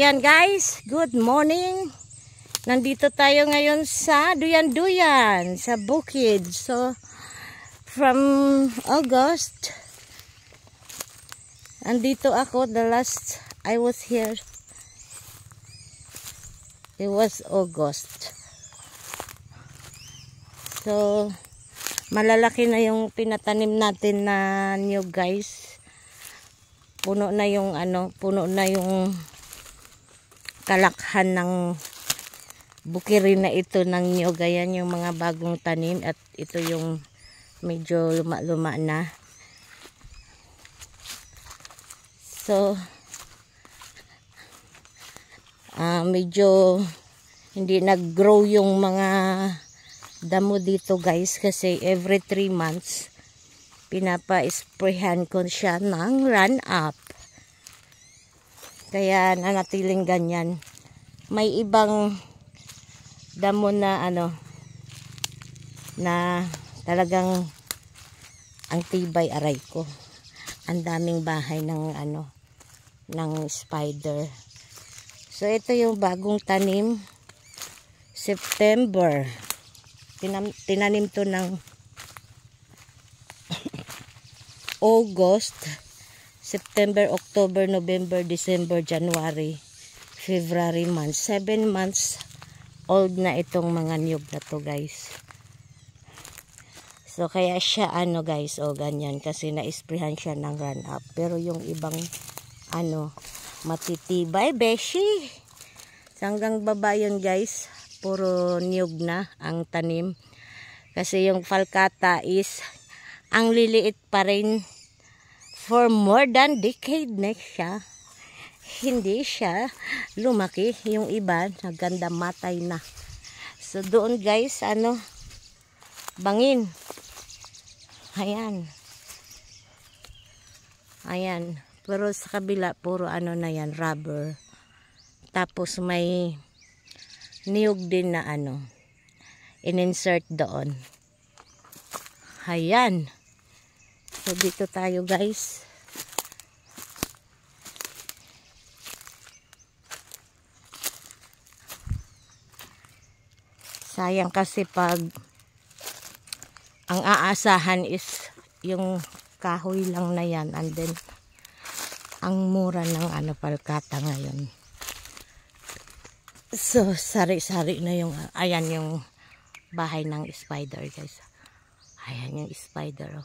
Ayan guys, good morning. Nandito tayo ngayon sa Duyan-Duyan, sa bukid. So, from August, andito ako. The last I was here, it was August. So, malalaki na yung pinatanim natin na niyog guys. Puno na yung kalakhan ng bukirin na ito ng niyog. Ayan yung mga bagong tanim at ito yung medyo luma-luma na. So medyo hindi nag-grow yung mga damo dito guys, kasi every 3 months pinapa-sprayhan ko siya ng run-up. Kaya nanatiling ganyan. May ibang damo na na talagang ang tibay, aray ko. Ang daming bahay ng ng spider. So ito yung bagong tanim. September. Tinanim to ng August, September, October, November, December, January, February months. 7 months old na itong mga niyog na to guys. So kaya siya guys, ganyan, kasi na-sprayhan siya ng run-up. Pero yung ibang matitibay, beshi. So, hanggang baba yun guys, puro niyog na ang tanim. Kasi yung falcata is ang liliit pa rin. For more than decade na siya. Hindi siya lumaki. Yung iba, naganda matay na. So doon guys, bangin. Ayan. Ayan. Pero sa kabila, puro na yan, rubber. Tapos may niyog din na in-insert doon. Ayan. So dito tayo guys. Sayang kasi pag ang aasahan is yung kahoy lang na yan, and then ang mura ng palkata ngayon. So sari-sari na yung ayan yung bahay ng spider guys. Ayan yung spider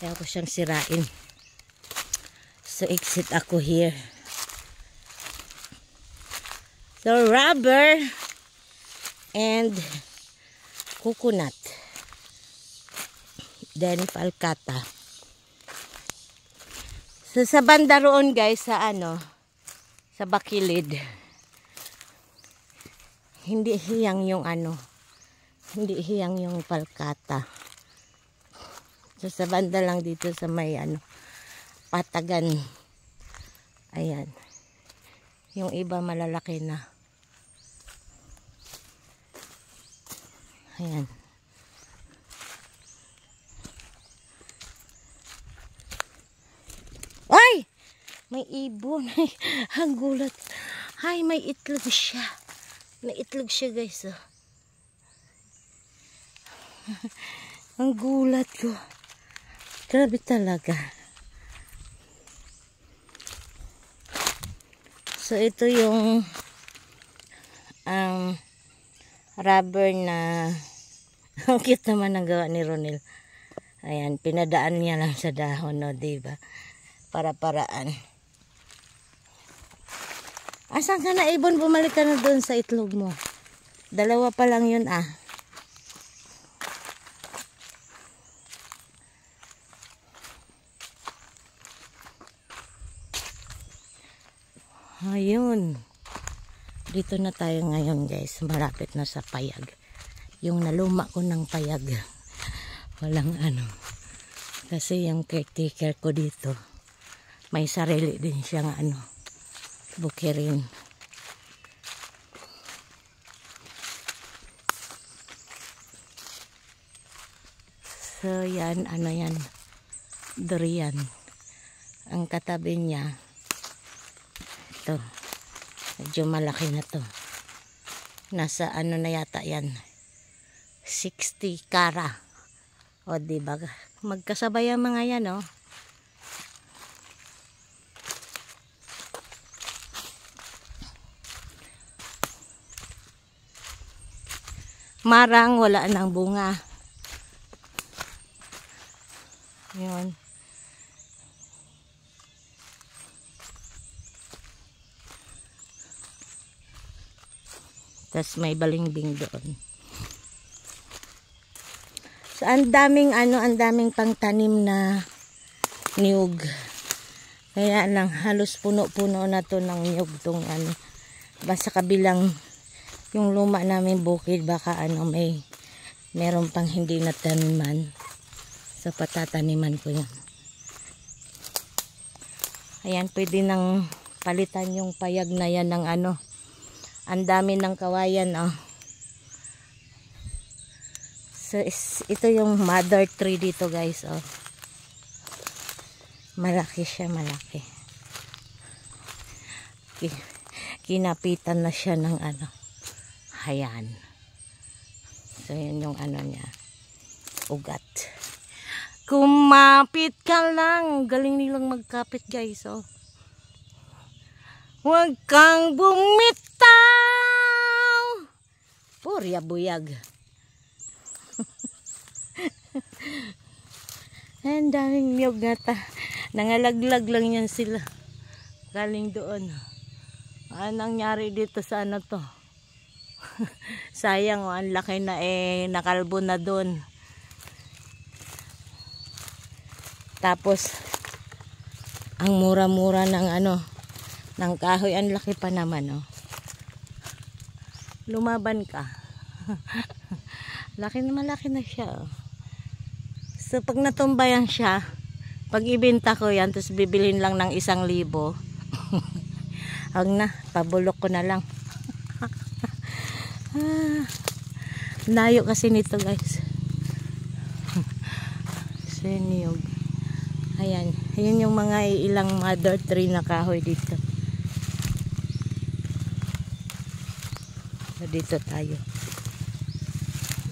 Kaya ko siyang sirain. So exit ako here. So rubber and coconut. Then falcata. So sa banda roon guys, sa sa bakilid. Hindi hiyang yung hindi hiyang yung falcata. So sa banda lang dito sa may patagan. Ayan. Yung iba malalaki na. Ayan. Ay! May ibon. Ang gulat. Ay, may itlog siya. May itlog siya guys. Ang gulat ko. Grabe talaga. So ito yung rubber na ang cute naman ang gawa ni Ronel. Ayan, pinadaan niya lang sa dahon, diba? Para-paraan. Asan ka na, ibon? Bumalik ka na doon sa itlog mo. 2 pa lang yun Ayun. Dito na tayo ngayon guys. Malapit na sa payag. Yung naluma ko ng payag. Walang Kasi yung caretaker ko dito, may sarili din siyang bukirin. So yan, yan. durian. Ang katabi niya, ito, medyo malaki na to. Nasa ano na yata yan, 60 kara. O diba, magkasabay ang mga yan, oh. Marang wala nang bunga. Yun. Tapos may balimbing doon. So, ang daming pangtanim na niyog. Kaya lang halos puno-puno na to ng niyog tong ano. Basta kabilang yung luma namin bukid, baka meron pang hindi nataniman. So patataniman ko yan. Ayan, pwede nang palitan yung payag na yan ng ano. Ang dami ng kawayan, oh. So ito yung mother tree dito, guys, oh. Malaki siya, malaki. Kinapitan na siya ng ano. Ayan. So yun yung ano niya. Ugat. Kumapit ka lang. Galing nilang magkapit, guys, oh. Huwag kang bumitaw. Purya buyag. Ang daming niyog nga ta. Nangalaglag lang yan sila. Galing doon. Anong nangyari dito sa ano to? Sayang, oh, ang laki na nakalbo na doon. Tapos ang mura-mura ng ano, ng kahoy, ang laki pa naman, oh. Lumaban ka. Malaki na siya, oh. So pag natumbayan siya, pag ibenta ko yan, tapos bibilhin lang ng 1,000. Huwag na, pabulok ko na lang. Layo kasi nito, guys. Seniyog. Ayan, yun yung mga ilang mother tree na kahoy dito. So, dito tayo.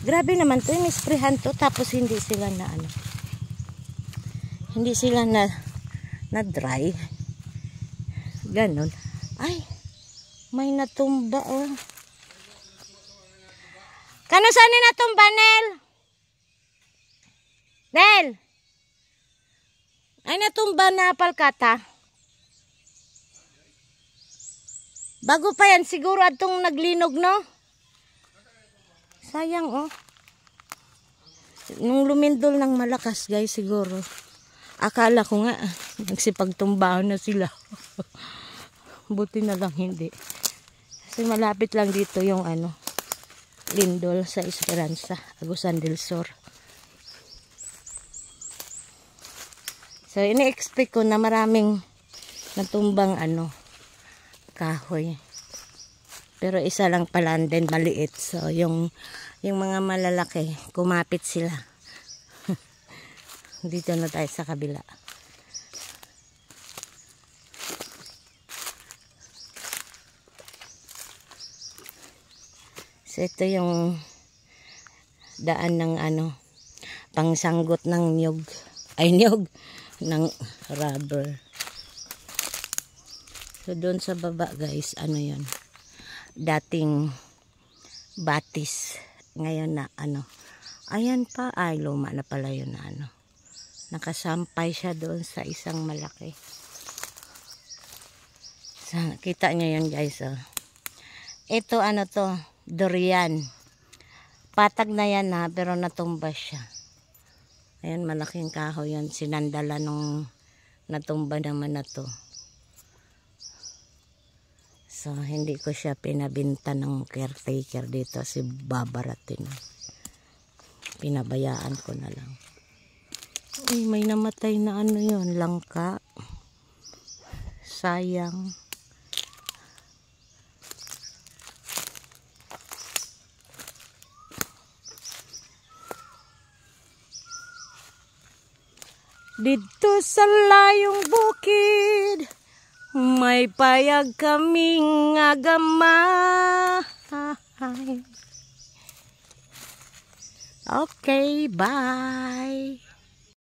Grabe naman to, inisprehan to, tapos hindi sila na ano. Hindi sila na dry. Ganon. Ay, may natumba, oh. Kano saan ni natumba, Nel? Nel! Ay, natumba na palkata. Bago pa yan, siguro atong naglinog, no? Sayang, oh. Nung lumindol ng malakas, guys, siguro. Akala ko nga, nagsipagtumbahan na sila. Buti na lang hindi. Kasi malapit lang dito yung ano, lindol sa Esperanza, Agusan del Sur. So, ini-expect ko na maraming natumbang ano, kahoy. Pero isa lang pala din maliit. So, yung mga malalaki, kumapit sila. Dito na tayo sa kabila. So, ito yung daan ng ano, pangsanggot ng niyog. Ay, niyog ng rubber. So, doon sa baba, guys, ano yun? Dating batis. Ngayon na ano. Ayan pa. Ay, luma na pala yun na ano. Nakasampay siya doon sa isang malaki. So, kita nyo yun, guys, oh. Ito ano to, durian. Patag na yan, ha, pero natumba siya. Ayan, malaking kahoy yan. Sinandala nung natumba naman na to. So, hindi ko siya pinabinta ng caretaker dito. Si babaratin. Pinabayaan ko na lang. Uy, may namatay na ano yun, langka. Sayang. Dito sa layong bukid, may payag kaming agamay. Okay, bye.